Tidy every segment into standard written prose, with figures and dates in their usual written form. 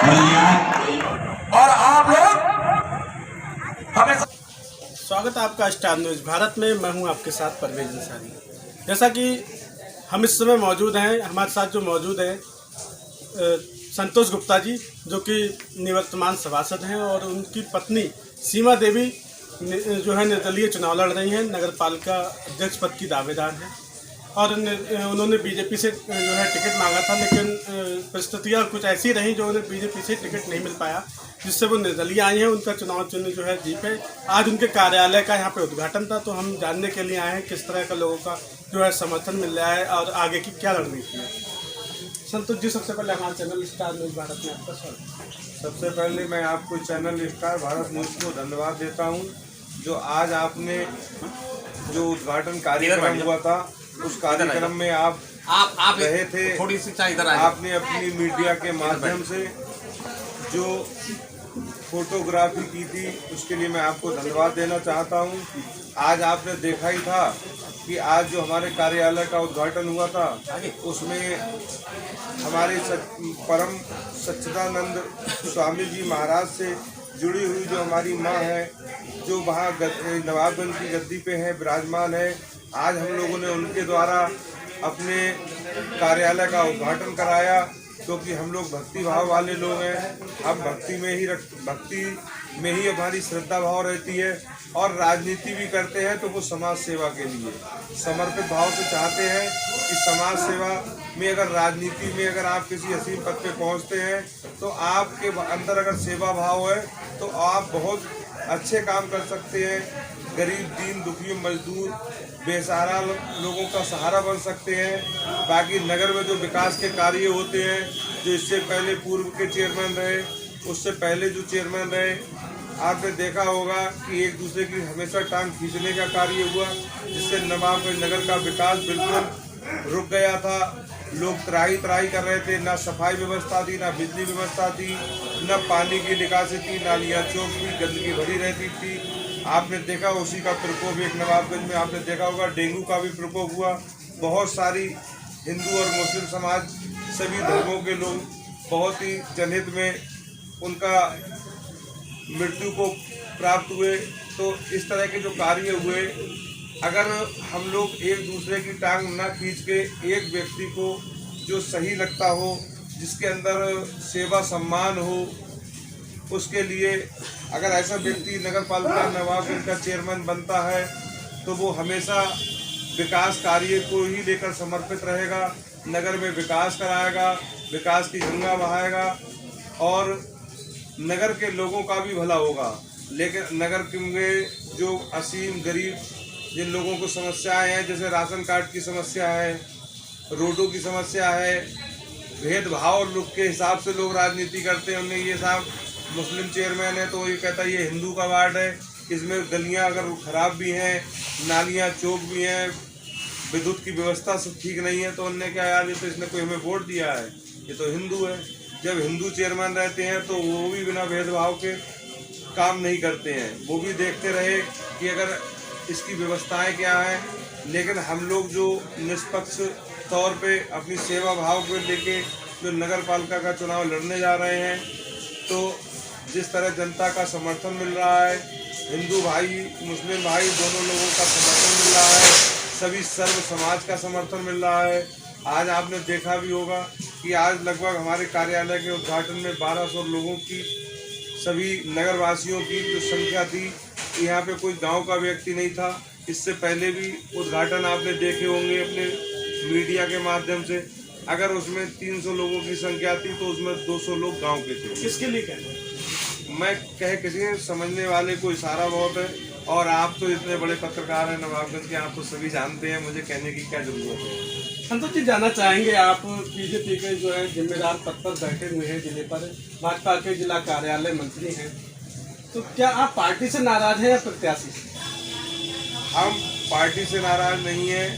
और आप लोग हमें स्वागत है आपका स्टार न्यूज भारत में। मैं हूं आपके साथ परवेज अंसारी। जैसा कि हम इस समय मौजूद हैं, हमारे साथ जो मौजूद हैं संतोष गुप्ता जी, जो कि निवर्तमान सभासद हैं, और उनकी पत्नी सीमा देवी जो है निर्दलीय चुनाव लड़ रही हैं, नगर पालिका अध्यक्ष पद की दावेदार हैं, और उन्होंने बीजेपी से जो है टिकट मांगा था, लेकिन परिस्थितियाँ कुछ ऐसी रहीं जो उन्हें बीजेपी से टिकट नहीं मिल पाया, जिससे वो निर्दलीय आई हैं। उनका चुनाव चिन्ह जो है जीप है। आज उनके कार्यालय का यहाँ पे उद्घाटन था, तो हम जानने के लिए आए हैं किस तरह का लोगों का जो है समर्थन मिल रहा है और आगे की क्या रणनीति है। संतोष जी, सबसे पहले हमारे चैनल स्टार न्यूज भारत में आपका स्वागत। सबसे पहले मैं आपको चैनल स्टार भारत न्यूज़ को धन्यवाद देता हूं, जो आज आपने जो उद्घाटन कार्यक्रम हुआ था उस कार्यक्रम में आप रहे थे। थोड़ी सी चाय इधर आपने अपनी मीडिया के माध्यम से जो फोटोग्राफी की थी उसके लिए मैं आपको धन्यवाद देना चाहता हूं। आज आपने देखा ही था कि आज जो हमारे कार्यालय का उद्घाटन हुआ था उसमें हमारे परम सच्चिदानंद स्वामी जी महाराज से जुड़ी हुई जो हमारी माँ है, जो वहाँ नवाबगंज की गद्दी पे है, विराजमान है। आज हम लोगों ने उनके द्वारा अपने कार्यालय का उद्घाटन कराया, क्योंकि हम लोग भक्ति भाव वाले लोग हैं। हम भक्ति में ही हमारी श्रद्धा भाव रहती है, और राजनीति भी करते हैं तो वो समाज सेवा के लिए समर्पित भाव से चाहते हैं कि समाज सेवा में अगर राजनीति में अगर आप किसी असीम पद पे पहुंचते हैं तो आपके अंदर अगर सेवा भाव है तो आप बहुत अच्छे काम कर सकते हैं। गरीब, दीन दुखियों, मजदूर, बेसहारा लोगों का सहारा बन सकते हैं। बाकी नगर में जो विकास के कार्य होते हैं, जो इससे पहले पूर्व के चेयरमैन रहे, उससे पहले जो चेयरमैन रहे, आपने देखा होगा कि एक दूसरे की हमेशा टांग खींचने का कार्य हुआ, जिससे नवाबगंज नगर का विकास बिल्कुल रुक गया था। लोग त्राही कर रहे थे, ना सफाई व्यवस्था थी, ना बिजली व्यवस्था थी, ना पानी की निकासी थी, नालियाँ चौक थी, गंदगी भरी रहती थी। आपने देखा उसी का प्रकोप एक नवाबगंज में आपने देखा होगा, डेंगू का भी प्रकोप हुआ। बहुत सारी हिंदू और मुस्लिम समाज, सभी धर्मों के लोग बहुत ही जनहित में उनका मृत्यु को प्राप्त हुए। तो इस तरह के जो कार्य हुए, अगर हम लोग एक दूसरे की टांग न खींच के एक व्यक्ति को जो सही लगता हो, जिसके अंदर सेवा सम्मान हो, उसके लिए अगर ऐसा व्यक्ति नगर पालिका नवाबगंज का चेयरमैन बनता है तो वो हमेशा विकास कार्य को ही लेकर समर्पित रहेगा, नगर में विकास कराएगा, विकास की गंगा बहाएगा, और नगर के लोगों का भी भला होगा। लेकिन नगर में जो असीम गरीब जिन लोगों को समस्याएं हैं, जैसे राशन कार्ड की समस्या है, रोडों की समस्या है, भेदभाव लोग के हिसाब से लोग राजनीति करते हैं। उन्हें ये साहब मुस्लिम चेयरमैन है तो ये कहता है ये हिंदू का वार्ड है, इसमें गलियां अगर खराब भी हैं, नालियां चौक भी हैं, विद्युत की व्यवस्था सब ठीक नहीं है, तो उनने क्या यार ये तो इसने कोई हमें वोट दिया है, ये तो हिंदू है। जब हिंदू चेयरमैन रहते हैं तो वो भी बिना भेदभाव के काम नहीं करते हैं, वो भी देखते रहे कि अगर इसकी व्यवस्थाएं क्या हैं। लेकिन हम लोग जो निष्पक्ष तौर पे अपनी सेवा भाव को लेके जो नगर पालिका का चुनाव लड़ने जा रहे हैं, तो जिस तरह जनता का समर्थन मिल रहा है, हिंदू भाई मुस्लिम भाई दोनों लोगों का समर्थन मिल रहा है, सभी सर्व समाज का समर्थन मिल रहा है। आज आपने देखा भी होगा कि आज लगभग हमारे कार्यालय के उद्घाटन में 1200 लोगों की, सभी नगरवासियों की जो संख्या थी, यहाँ पे कोई गांव का व्यक्ति नहीं था। इससे पहले भी उद्घाटन आपने देखे होंगे अपने मीडिया के माध्यम से। अगर उसमें 300 लोगों की संख्या थी तो उसमें 200 लोग गांव के थे। किसके लिए कहते हैं? मैं किसी समझने वाले को इशारा बहुत है, और आप तो इतने बड़े पत्रकार हैं नवाबगंज के, आप तो सभी जानते हैं, मुझे कहने की क्या जरूरत है। संतोष जी, जानना चाहेंगे, आप बीजेपी के जो है जिम्मेदार पद पर बैठे हुए हैं, जिले पर भाजपा के जिला कार्यालय मंत्री हैं, तो क्या आप पार्टी से नाराज हैं या प्रत्याशी से? हम पार्टी से नाराज नहीं है,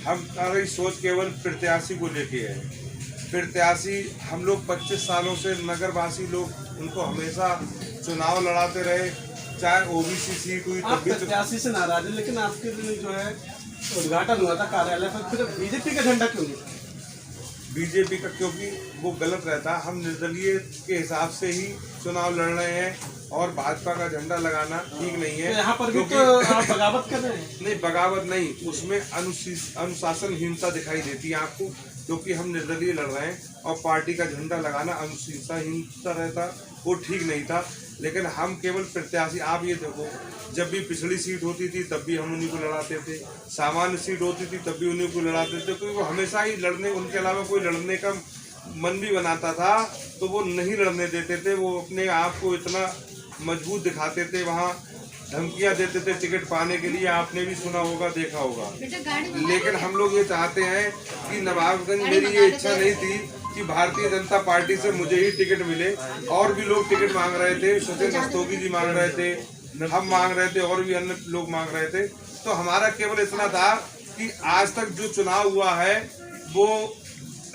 हमारी सोच केवल प्रत्याशी को लेके है। प्रत्याशी हम लोग 25 सालों से नगरवासी लोग उनको हमेशा चुनाव लड़ाते रहे, चाहे ओबीसी सीट हुई आप प्रत्याशी से नाराज है, लेकिन आपके जो है उद्घाटन हुआ था कार्यालय पर, फिर बीजेपी का झंडा क्यों नहीं? बीजेपी का, क्योंकि वो गलत रहता। हम निर्दलीय के हिसाब से ही चुनाव लड़ रहे हैं और भाजपा का झंडा लगाना ठीक नहीं है। तो यहाँ पर भी तो आप बगावत कर रहे हैं। नहीं, बगावत नहीं, उसमें अनुशासनहीनता दिखाई देती है आपको, क्योंकि हम निर्दलीय लड़ रहे हैं और पार्टी का झंडा लगाना अनुशासनहीनता रहता, वो ठीक नहीं था। लेकिन हम केवल प्रत्याशी, आप ये देखो, जब भी पिछड़ी सीट होती थी तब भी हम उन्हीं को लड़ाते थे, सामान्य सीट होती थी तब भी उन्हीं को लड़ाते थे, क्योंकि वो हमेशा ही लड़ने, उनके अलावा कोई लड़ने का मन भी बनाता था तो वो नहीं लड़ने देते थे। वो अपने आप को इतना मजबूत दिखाते थे, वहाँ धमकियाँ देते थे टिकट पाने के लिए, आपने भी सुना होगा, देखा होगा। लेकिन हम लोग ये चाहते हैं कि नवाबगंज, मेरी ये इच्छा नहीं थी कि भारतीय जनता पार्टी से मुझे ही टिकट मिले, और भी लोग टिकट मांग रहे थे, सचिन रस्तोगी जी मांग रहे थे, हम मांग रहे थे, और भी अन्य लोग मांग रहे थे। तो हमारा केवल इतना था कि आज तक जो चुनाव हुआ है वो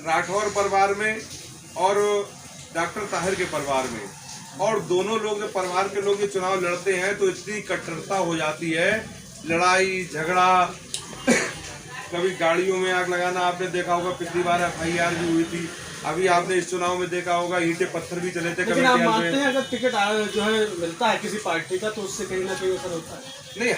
राठौर परिवार में और डॉक्टर ताहिर के परिवार में, और दोनों लोग, जो परिवार के लोग ये चुनाव लड़ते हैं तो इतनी कट्टरता हो जाती है, लड़ाई झगड़ा, कभी गाड़ियों में आग लगाना, आपने देखा होगा, पिछली बार FIR भी हुई थी, अभी आपने इस चुनाव में देखा होगा, ईंटें पत्थर भी चले थे। लेकिन आप मानते हैं अगर टिकट जो है मिलता है किसी पार्टी का तो उससे कहीं ना कहीं असर होता है? नहीं,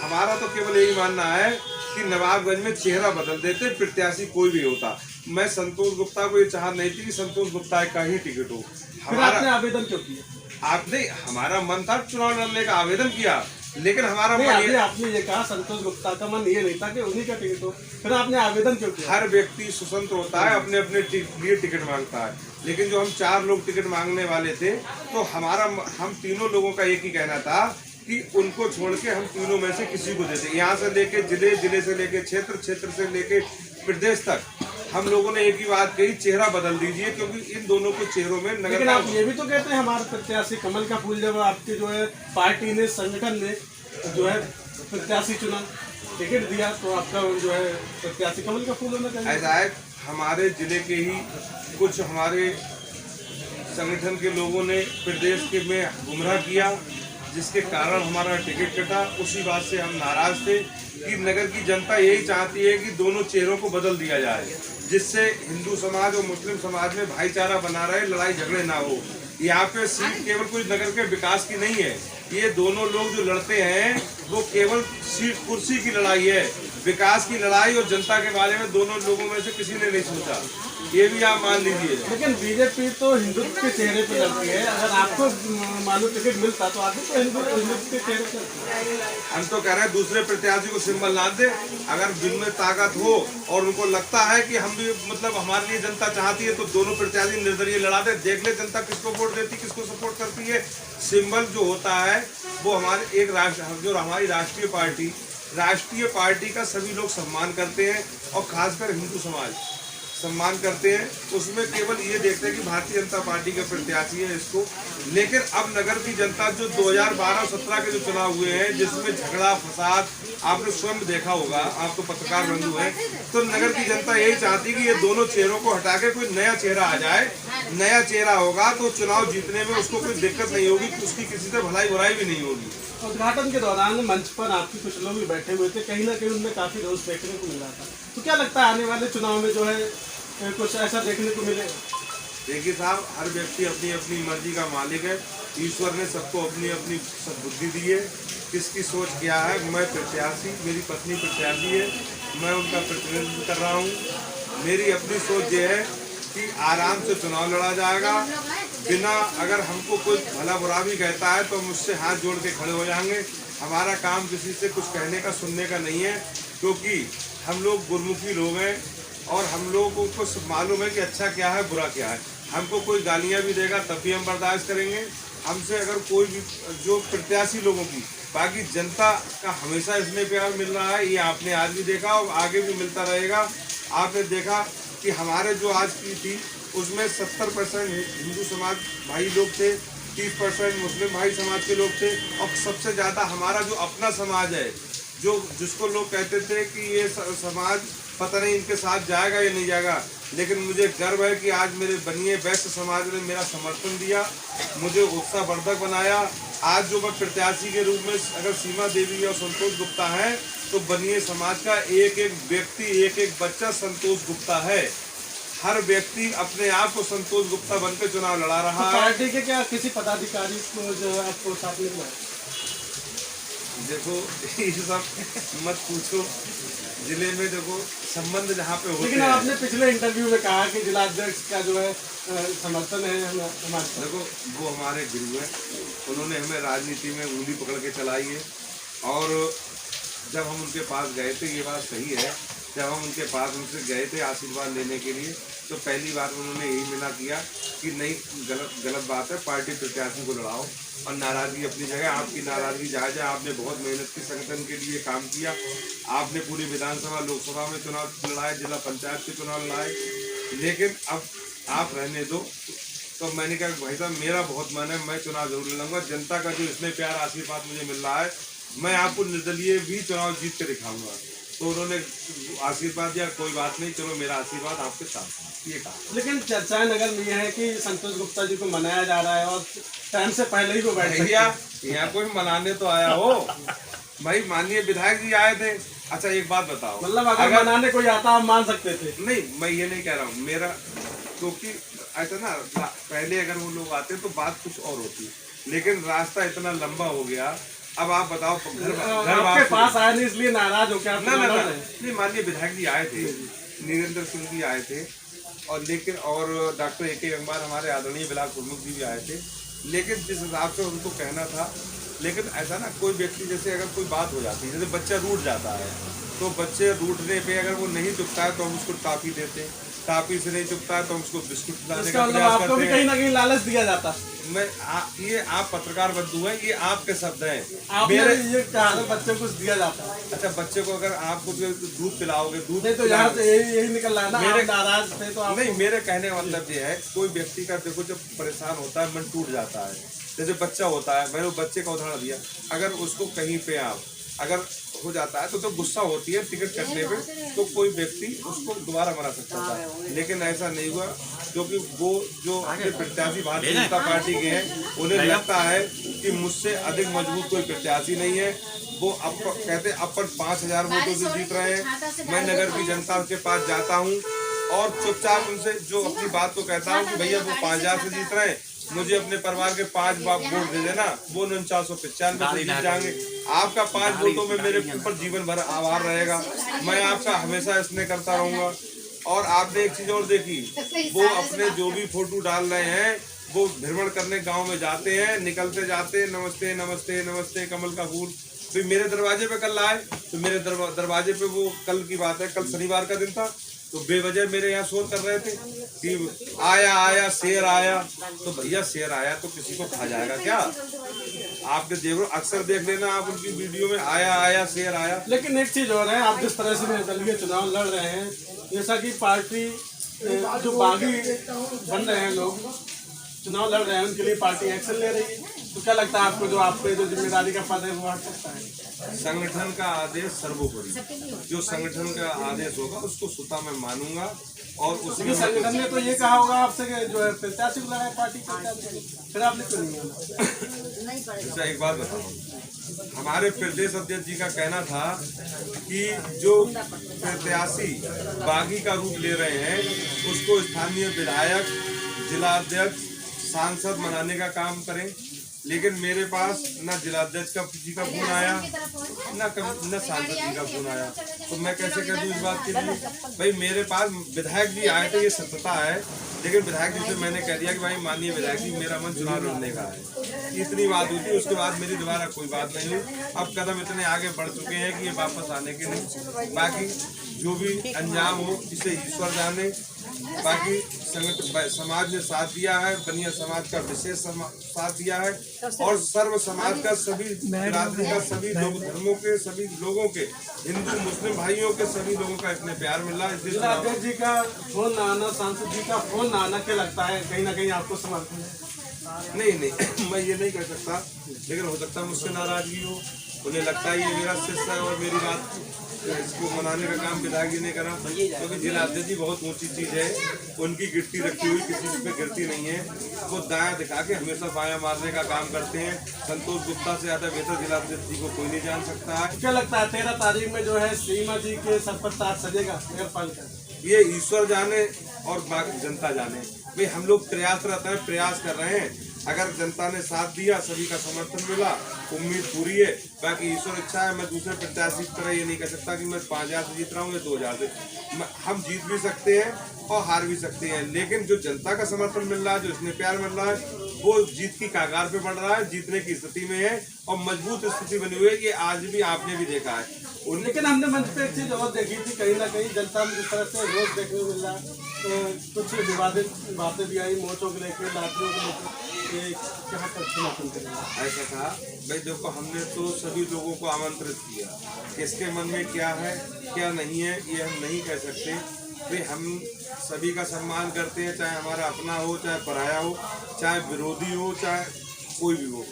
हमारा तो केवल यही मानना है कि नवाबगंज में चेहरा बदल देते, प्रत्याशी कोई भी होता। मैं संतोष गुप्ता को ये चाहत नहीं थी कि संतोष गुप्ता का ही टिकट हो। आपने आवेदन क्यों किया? आपने, हमारा मन था चुनाव लड़ने का, आवेदन किया, लेकिन हमारा मन आपने ये कहा संतोष गुप्ता का मन ये नहीं था कि उन्हीं का टिकट हो, फिर आपने आवेदन क्यों किया? हर व्यक्ति स्वतंत्र होता है, अपने अपने लिए टिकट मांगता है, लेकिन जो हम 4 लोग टिकट मांगने वाले थे तो हम तीनों लोगों का एक ही कहना था कि उनको छोड़ के हम तीनों में से किसी को देते। यहाँ से लेके जिले, जिले से लेके क्षेत्र, क्षेत्र से लेके प्रदेश तक हम लोगों ने एक ही बात कही, चेहरा बदल दीजिए, क्योंकि इन दोनों के चेहरों में नगर। लेकिन आप ये भी तो कहते हैं हमारे प्रत्याशी कमल का फूल, जब आपके जो है पार्टी ने, संगठन ने जो है प्रत्याशी चुना, टिकट दिया, तो आपका जो है प्रत्याशी कमल का फूल होना चाहिए। ऐसा है, हमारे जिले के ही कुछ हमारे संगठन के लोगों ने प्रदेश के में गुमराह किया, जिसके कारण हमारा टिकट कटा। उसी बात से हम नाराज थे कि नगर की जनता यही चाहती है कि दोनों चेहरों को बदल दिया जाए, जिससे हिंदू समाज और मुस्लिम समाज में भाईचारा बना रहे, लड़ाई झगड़े ना हो। यहाँ पे सीट केवल कोई नगर के विकास की नहीं है, ये दोनों लोग जो लड़ते हैं वो केवल सीट कुर्सी की लड़ाई है, विकास की लड़ाई और जनता के बारे में दोनों लोगों में से किसी ने नहीं सोचा, ये भी आप मान लीजिए। लेकिन बीजेपी तो हिंदुत्व के चेहरे पे लड़ती है, अगर आपको मानो टिकट मिलता तो आगे तो हिंदुत्व के चेहरे पे। हम तो कह रहे हैं दूसरे प्रत्याशी को सिंबल ना दे, अगर जिनमें ताकत हो और उनको लगता है कि हम भी, मतलब हमारे लिए जनता चाहती है, तो दोनों प्रत्याशी निर्दलीय लड़ा दे, देख ले जनता किसको वोट देती, किसको सपोर्ट करती है। सिंबल जो होता है वो हमारे एक जो हमारी राष्ट्रीय पार्टी का सभी लोग सम्मान करते हैं, और खासकर हिंदू समाज सम्मान करते हैं। उसमें केवल ये देखते हैं कि भारतीय जनता पार्टी के प्रत्याशी है इसको। लेकिन अब नगर की जनता जो 2012-17 के जो चुनाव हुए हैं, जिसमें झगड़ा फसाद आपने स्वयं देखा होगा, आप तो पत्रकार बंधु हैं, तो नगर की जनता यही चाहती है कि ये दोनों चेहरों को हटा के कोई नया चेहरा आ जाए। नया चेहरा होगा तो चुनाव जीतने में उसको कोई दिक्कत नहीं होगी, उसकी किसी से भलाई बुराई भी नहीं होगी। उद्घाटन के दौरान मंच पर आपके कुछ लोग भी बैठे हुए थे, कहीं ना कहीं उनमें काफी रोष देखने को मिला था, तो क्या लगता है आने वाले चुनाव में जो है कुछ ऐसा देखने को मिलेगा? देखिए साहब, हर व्यक्ति अपनी अपनी मर्जी का मालिक है, ईश्वर ने सबको अपनी अपनी सद्बुद्धि दी है, किसकी सोच क्या है। मैं प्रत्याशी, मेरी पत्नी प्रत्याशी है, मैं उनका प्रतिनिधित्व कर रहा हूँ। मेरी अपनी सोच ये है कि आराम से चुनाव लड़ा जाएगा, बिना, अगर हमको कोई भला बुरा भी कहता है तो मुझसे हाथ जोड़ के खड़े हो जाएंगे। हमारा काम किसी से कुछ कहने का, सुनने का नहीं है, क्योंकि हम लोग गुरमुखी लोग हैं और हम लोगों को मालूम है कि अच्छा क्या है, बुरा क्या है। हमको कोई गालियाँ भी देगा तब भी हम बर्दाश्त करेंगे। हमसे अगर कोई भी, जो प्रत्याशी लोगों की, बाकी जनता का हमेशा इसमें प्यार मिल रहा है, ये आपने आज भी देखा और आगे भी मिलता रहेगा। आपने देखा कि हमारे जो आज की थी उसमें 70% हिंदू समाज भाई लोग थे, 30% मुस्लिम भाई समाज के लोग थे, और सबसे ज़्यादा हमारा जो अपना समाज है, जो जिसको लोग कहते थे कि ये समाज पता नहीं इनके साथ जाएगा या नहीं जाएगा, लेकिन मुझे गर्व है कि आज मेरे बनिए वैश्य समाज ने मेरा समर्थन दिया, मुझे उत्साहवर्धक बनाया। आज जो मैं प्रत्याशी के रूप में, अगर सीमा देवी और संतोष गुप्ता हैं, तो बनिए समाज का एक एक व्यक्ति, एक एक बच्चा संतोष गुप्ता है। हर व्यक्ति अपने आप को संतोष गुप्ता बनकर चुनाव लड़ा रहा है। पार्टी के क्या किसी पदाधिकारी को जो है आपको साथ में बुलाया? देखो ये सब मत पूछो, जिले में देखो संबंध जहाँ पे होते लेकिन हैं। आपने पिछले इंटरव्यू में कहा कि जिलाध्यक्ष का जो है समर्थन है हमारे। देखो वो हमारे गुरु हैं, उन्होंने हमें राजनीति में उंगली पकड़ के चलाई है। और जब हम उनके पास गए थे, ये बात सही है, जब हम उनके पास उनसे गए थे आशीर्वाद लेने के लिए, तो पहली बार उन्होंने यही मना किया कि नहीं, गलत बात है, पार्टी प्रत्याशी को लड़ाओ। और नाराजगी अपनी जगह, आपकी नाराजगी जायज़ है, आपने बहुत मेहनत की, संगठन के लिए काम किया, आपने पूरी विधानसभा लोकसभा में चुनाव लड़ाए, जिला पंचायत के चुनाव लड़ाए, लेकिन अब आप रहने दो। तो मैंने कहा भाई साहब मेरा बहुत मन है, मैं चुनाव जरूर लड़ूंगा। जनता का जो इसमें प्यार आशीर्वाद मुझे मिल रहा है, मैं आपको निर्दलीय भी चुनाव जीत के दिखाऊंगा। तो उन्होंने आशीर्वाद दिया, कोई बात नहीं, चलो मेरा आशीर्वाद आपके साथ, ये कहा। लेकिन चर्चाएं नगर में यह है कि संतोष गुप्ता जी को मनाया जा रहा है और टाइम से पहले ही वो बैठ सकते हैं। यहाँ कोई मनाने तो आया हो भाई, माननीय विधायक जी आए थे। अच्छा एक बात बताओ, मतलब अगर मनाने कोई आता आप मान सकते थे? नहीं, मैं ये नहीं कह रहा हूँ मेरा, क्योंकि ऐसा ना पहले अगर वो लोग आते तो बात कुछ और होती, लेकिन रास्ता इतना लंबा हो गया। अब आप बताओ, घर आपके पास आए नहीं इसलिए नाराज हो क्या? नहीं, माननीय विधायक जी आए थे, नीरेंद्र सिंह जी आए थे, और लेकिन और डॉक्टर ए.के. गंगवार हमारे आदरणीय ब्लॉक प्रमुख जी भी आए थे। लेकिन जिस हिसाब से उनको कहना था, लेकिन ऐसा ना कोई व्यक्ति, जैसे अगर कोई बात हो जाती है, जैसे बच्चा रूठ जाता है, तो बच्चे रूठने पे अगर वो नहीं चुकता है तो हम उसको टॉफी देते हैं, टॉफी से नहीं चुकता है तो हम उसको बिस्कुट खिलाने का प्रयास आपको भी कहीं ना कहीं लालच दिया जाता। ये आप पत्रकार बंधु हैं, ये आपके शब्द हैं। मेरे ये कहा बच्चे को दिया जाता है। अच्छा, बच्चे को अगर आपको दूध पिलाओगे, दूध नहीं तो यहाँ से यही निकल रहा है ना, मेरे नाराज थे तो नहीं, मेरे कहने का मतलब ये है, कोई व्यक्ति का देखो जब परेशान होता है, मन टूट जाता है। जैसे बच्चा होता है, मैंने वो बच्चे का उदाहरण दिया, अगर उसको कहीं पे आप अगर हो जाता है तो गुस्सा होती है टिकट कटने पे, तो कोई व्यक्ति उसको दोबारा मना सकता था, लेकिन ऐसा नहीं हुआ, क्योंकि वो जो अपने प्रत्याशी भारतीय जनता पार्टी के हैं, उन्हें लगता है कि मुझसे अधिक मजबूत कोई प्रत्याशी नहीं है। वो कहते अपन 5000 वोटों से जीत रहे हैं। मैं नगर की जनता के पास जाता हूँ और चुपचाप उनसे जो अपनी बात को कहता हूँ कि भैया वो 5000 से जीत रहे हैं, मुझे अपने परिवार के 5 वोट दे देना, वो 4995 से जीत जाएंगे। आपका 5 वोटों में मेरे ऊपर जीवन भर आभार रहेगा, मैं आपका हमेशा इसमें करता रहूंगा। और आपने एक चीज और देखी, वो अपने जो भी फोटो डाल रहे हैं, वो भ्रमण करने गांव में जाते हैं, निकलते जाते, नमस्ते नमस्ते नमस्ते, कमल का फूल। फिर मेरे दरवाजे पे कल आए, तो मेरे दरवाजे पे, वो कल की बात है, कल शनिवार का दिन था, तो बेवजह मेरे यहाँ शोर कर रहे थे कि आया शेर आया। तो भैया शेर आया तो किसी को खा जाएगा क्या? आपके देखो, अक्सर देख लेना आप उनकी वीडियो में, आया शेर आया। लेकिन एक चीज और है, आप जिस तरह से निर्दलीय चुनाव लड़ रहे हैं, जैसा कि पार्टी जो बागी बन रहे हैं लोग, चुनाव लड़ रहे हैं, उनके लिए पार्टी एक्शन ले रही है, तो क्या लगता है आपको, जो आपके जो जिम्मेदारी का पद है वो हट सकता है? संगठन का आदेश सर्वोपरि, जो संगठन का आदेश होगा उसको स्वतः मैं मानूंगा। और उसमें संगठन ने तो ये कहा होगा आपसे कि जो है प्रत्याशी को लगाए पार्टी प्रत्याशी, फिर आपने क्यों नहीं माना? अच्छा एक बात बताओ, हमारे प्रदेश अध्यक्ष जी का कहना था कि जो प्रत्याशी बागी का रूप ले रहे हैं, उसको स्थानीय विधायक, जिला अध्यक्ष, सांसद बनाने का काम करें। लेकिन मेरे पास न जिलाध्यक्ष जी का फोन आया, न सांसद जी का फोन आया, तो मैं कैसे कह दूं इस बात के लिए? भाई मेरे पास विधायक जी आए थे, ये सत्यता है, लेकिन विधायक जी से मैंने कह दिया कि भाई माननीय विधायक जी, मेरा मन चुनाव लड़ने का है। इतनी बात हुई थी, उसके बाद मेरी दोबारा कोई बात नहीं हुई। अब कदम इतने आगे बढ़ चुके हैं कि ये वापस आने के नहीं। बाकी जो भी अंजाम हो इसे ईश्वर जाने। बाकी संगठन समाज ने साथ दिया है, बनिया समाज का विशेष साथ दिया है, और सर्व समाज का, सभी बिरादरी का, सभी लोग धर्मों के, सभी लोगों के, हिंदू मुस्लिम भाइयों के, सभी लोगों का इतने प्यार मिला है। जिलाध्यक्ष जी का फोन ना आना, सांसद जी का फोन ना आना, क्या लगता है कहीं ना कहीं आपको समर्थन है? नहीं मैं ये नहीं कह सकता, लेकिन हो सकता है मुझसे नाराजगी हो, उन्हें लगता है ये मेरा शिष्य है और मेरी बात इसको मनाने का काम विधायक जी ने करा, क्योंकि जिलाध्यक्ष जी बहुत ऊंची चीज है, उनकी गिट्टी रखी हुई किसी पे गिरती नहीं है। वो दायां दिखा के हमेशा बायां मारने का काम करते हैं। संतोष गुप्ता से ज्यादा बेहतर जिलाध्यक्ष जी को कोई नहीं जान सकता है। क्या लगता है 13 तारीख में जो है सीमा जी के सर पर ताज सजेगा नगर पालिका? ये ईश्वर जाने और बाकी जनता जाने। भाई हम लोग प्रयासरत हैं, प्रयास कर रहे हैं। अगर जनता ने साथ दिया, सभी का समर्थन मिला, उम्मीद पूरी है। बाकी ईश्वर इच्छा है। मैं दूसरे प्रत्याशी की तरह ये नहीं कह सकता कि मैं 5000 से जीत रहा हूँ या 2000 से। हम जीत भी सकते हैं और हार भी सकते हैं, लेकिन जो जनता का समर्थन मिल रहा है, जो स्नेह प्यार मिल रहा है, वो जीत की कगार पे बढ़ रहा है, जीतने की स्थिति में है और मजबूत स्थिति बनी हुई है। ये आज भी आपने भी देखा है। लेकिन हमने मंच पे एक चीज और देखी थी, कहीं ना कहीं जनता में जिस तरह से रोज देखने को मिल रहा है, तो कुछ विवादित बातें भी आई, मोचों को लेकर, लाठियों को लेकर, ये क्या समर्थन करेंगे? ऐसा था भाई, देखो हमने तो सभी लोगों को आमंत्रित किया, किसके मन में क्या है क्या नहीं है ये हम नहीं कह सकते। भाई हम सभी का सम्मान करते हैं, चाहे हमारा अपना हो, चाहे पराया हो, चाहे विरोधी हो, चाहे कोई भी हो।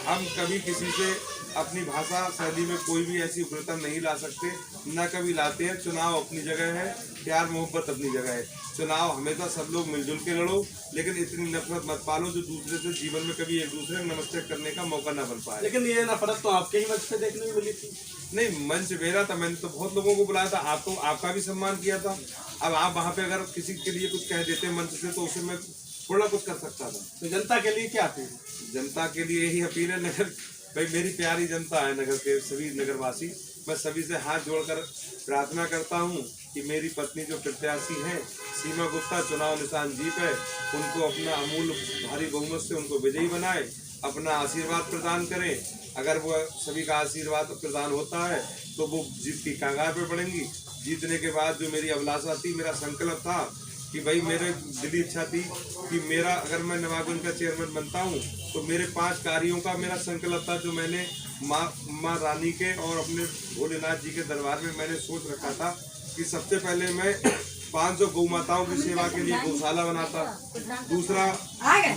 हम कभी किसी से अपनी भाषा शैली में कोई भी ऐसी उग्रता नहीं ला सकते, ना कभी लाते हैं। चुनाव अपनी जगह है, प्यार मोहब्बत अपनी जगह है। चुनाव हमेशा सब लोग मिलजुल के लड़ो, लेकिन इतनी नफरत मत पालो जो दूसरे से जीवन में कभी एक दूसरे को नमस्ते करने का मौका ना बन पाए। लेकिन ये नफरत तो आपके ही मंच पे देखने को मिली थी। नहीं, मंच मेरा था, मैंने तो बहुत लोगों को बुलाया था, आप तो आपका भी सम्मान किया था। अब आप वहाँ पे अगर किसी के लिए कुछ कह देते मंच से, तो उसे मैं थोड़ा कुछ कर सकता था। तो जनता के लिए क्या थी? जनता के लिए यही अपील है, नगर भाई मेरी प्यारी जनता है, नगर के सभी नगरवासी, मैं सभी से हाथ जोड़कर प्रार्थना करता हूँ कि मेरी पत्नी जो प्रत्याशी हैं सीमा गुप्ता, चुनाव निशान जीप है, उनको अपना अमूल्य भारी बहुमत से उनको विजयी बनाए, अपना आशीर्वाद प्रदान करें। अगर वो सभी का आशीर्वाद प्रदान होता है तो वो जीत की कगार पर बढ़ेंगी। जीतने के बाद जो मेरी अभिलाषा थी, मेरा संकल्प था कि भाई मेरे दिली इच्छा थी कि मेरा अगर मैं नवागंज का चेयरमैन बनता हूँ तो मेरे 5 कार्यों का मेरा संकल्प था, जो मैंने माँ रानी के और अपने भोलेनाथ जी के दरबार में मैंने सोच रखा था कि सबसे पहले मैं 500 गौ माताओं की सेवा के लिए गौशाला बनाता। दूसरा,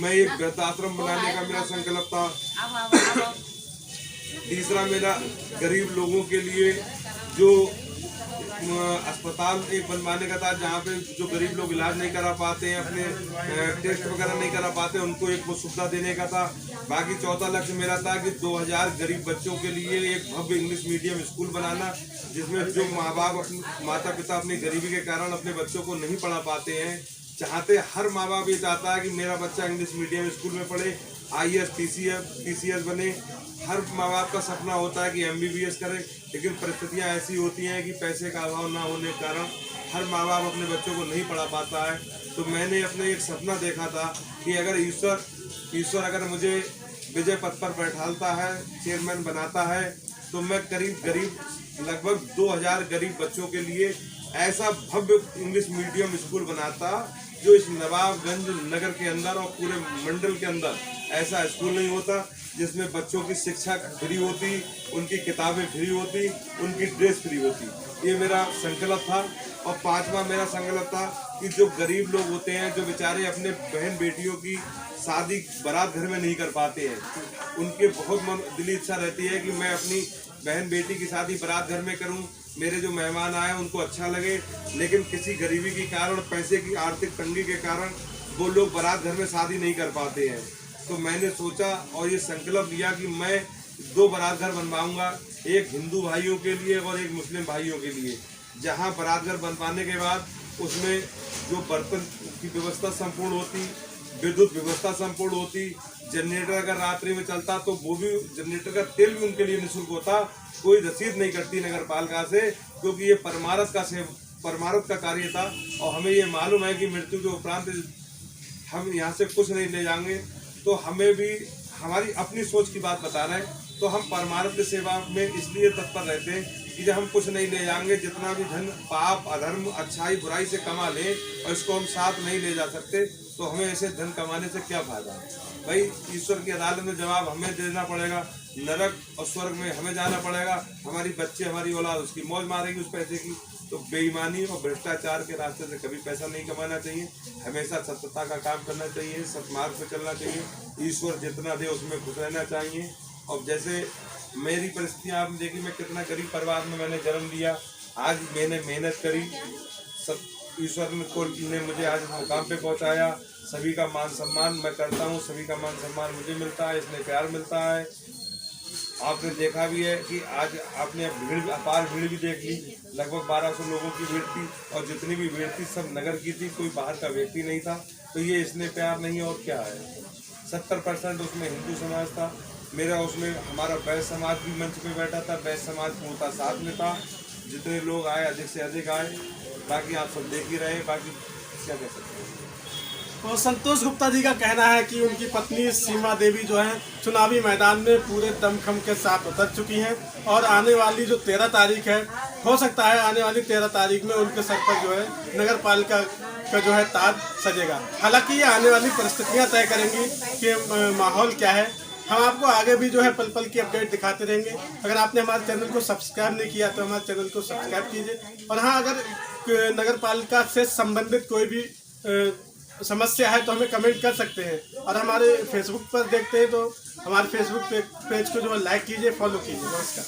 मैं एक वृद्धाश्रम बनाने का मेरा संकल्प था। तीसरा, मेरा गरीब लोगों के लिए जो अस्पताल एक बनवाने का था, जहाँ पे जो गरीब लोग इलाज नहीं करा पाते हैं, अपने टेस्ट वगैरह नहीं करा पाते, उनको एक वो सुविधा देने का था। बाकी चौथा लक्ष्य मेरा था कि 2000 गरीब बच्चों के लिए एक भव्य इंग्लिश मीडियम स्कूल बनाना, जिसमें जो माँ बाप माता पिता अपनी गरीबी के कारण अपने बच्चों को नहीं पढ़ा पाते हैं, चाहते हर माँ बाप ये चाहता है कि मेरा बच्चा इंग्लिश मीडियम स्कूल में पढ़े, IAS PCS बने। हर माँ बाप का सपना होता है कि MBBS करे, लेकिन परिस्थितियाँ ऐसी होती हैं कि पैसे का अभाव ना होने के कारण हर माँ बाप अपने बच्चों को नहीं पढ़ा पाता है। तो मैंने अपने एक सपना देखा था कि अगर ईश्वर अगर मुझे विजय पथ पर बैठालता है, चेयरमैन बनाता है, तो मैं करीब लगभग 2000 गरीब बच्चों के लिए ऐसा भव्य इंग्लिश मीडियम स्कूल बनाता जो इस नवाबगंज नगर के अंदर और पूरे मंडल के अंदर ऐसा स्कूल नहीं होता, जिसमें बच्चों की शिक्षा फ्री होती, उनकी किताबें फ्री होती, उनकी ड्रेस फ्री होती। ये मेरा संकल्प था। और 5वां मेरा संकल्प था कि जो गरीब लोग होते हैं, जो बेचारे अपने बहन बेटियों की शादी बारात घर में नहीं कर पाते हैं, उनके बहुत दिली इच्छा रहती है कि मैं अपनी बहन बेटी की शादी बारात घर में करूं, मेरे जो मेहमान आए उनको अच्छा लगे, लेकिन किसी गरीबी के कारण, पैसे की आर्थिक तंगी के कारण वो लोग बारात घर में शादी नहीं कर पाते हैं। तो मैंने सोचा और ये संकल्प लिया कि मैं 2 बारात घर बनवाऊंगा, एक हिंदू भाइयों के लिए और एक मुस्लिम भाइयों के लिए। जहां बारात घर बनवाने के बाद उसमें जो बर्तन की व्यवस्था संपूर्ण होती, विद्युत व्यवस्था संपूर्ण होती, जनरेटर अगर रात्रि में चलता तो वो भी जनरेटर का तेल भी उनके लिए निःशुल्क होता, कोई रसीद नहीं कटती नगर पालिका से, क्योंकि ये परमारथ का कार्य था। और हमें ये मालूम है कि मृत्यु के उपरांत हम यहाँ से कुछ नहीं ले जाएंगे, तो हमें भी हमारी अपनी सोच की बात बता रहे हैं, तो हम परमार्थ की सेवा में इसलिए तत्पर रहते हैं कि जब हम कुछ नहीं ले जाएंगे, जितना भी धन पाप अधर्म अच्छाई बुराई से कमा लें और इसको हम साथ नहीं ले जा सकते, तो हमें ऐसे धन कमाने से क्या फायदा है। भाई ईश्वर की अदालत में जवाब हमें देना पड़ेगा, नरक और स्वर्ग में हमें जाना पड़ेगा, हमारी बच्चे हमारी औलाद उसकी मौज मारेगी उस पैसे की। तो बेईमानी और भ्रष्टाचार के रास्ते से कभी पैसा नहीं कमाना चाहिए, हमेशा सत्यता का काम करना चाहिए, सतमार्ग पे चलना चाहिए, ईश्वर जितना दे उसमें खुश रहना चाहिए। और जैसे मेरी परिस्थितियाँ आपने देखी, मैं कितना गरीब परिवार में मैंने जन्म लिया, आज मैंने मेहनत करी, सब ईश्वर ने मुझे आज मुकाम पे पहुंचाया। सभी का मान सम्मान मैं करता हूं, सभी का मान सम्मान मुझे मिलता है, इसलिए प्यार मिलता है। आपने देखा भी है कि आज आपने भीड़, अपार भीड़ भी देख ली। लगभग 1200 लोगों की भीड़ थी और जितनी भी भीड़ थी सब नगर की थी, कोई बाहर का व्यक्ति नहीं था। तो ये इसने प्यार नहीं और क्या है। 70% उसमें हिंदू समाज था, मेरा उसमें हमारा बैस समाज भी मंच पे बैठा था। बैस समाज पूर्णतः साथ में था। जितने लोग आए अधिक से अधिक आए, बाकी आप सब देख ही रहे। बाकी क्या कह सकते हैं। और संतोष गुप्ता जी का कहना है कि उनकी पत्नी सीमा देवी जो है चुनावी मैदान में पूरे दमखम के साथ उतर चुकी हैं और आने वाली जो 13 तारीख है, हो सकता है आने वाली 13 तारीख में उनके सर पर जो है नगर पालिका का जो है ताज सजेगा। हालांकि ये आने वाली परिस्थितियां तय करेंगी कि माहौल क्या है। हम आपको आगे भी जो है पल पल की अपडेट दिखाते रहेंगे। अगर आपने हमारे चैनल को सब्सक्राइब नहीं किया तो हमारे चैनल को सब्सक्राइब कीजिए। और हाँ, अगर नगर पालिका से संबंधित कोई भी समस्या है तो हमें कमेंट कर सकते हैं। और हमारे फेसबुक पर देखते हैं तो हमारे फेसबुक पेज को जो है लाइक कीजिए, फॉलो कीजिए। नमस्कार।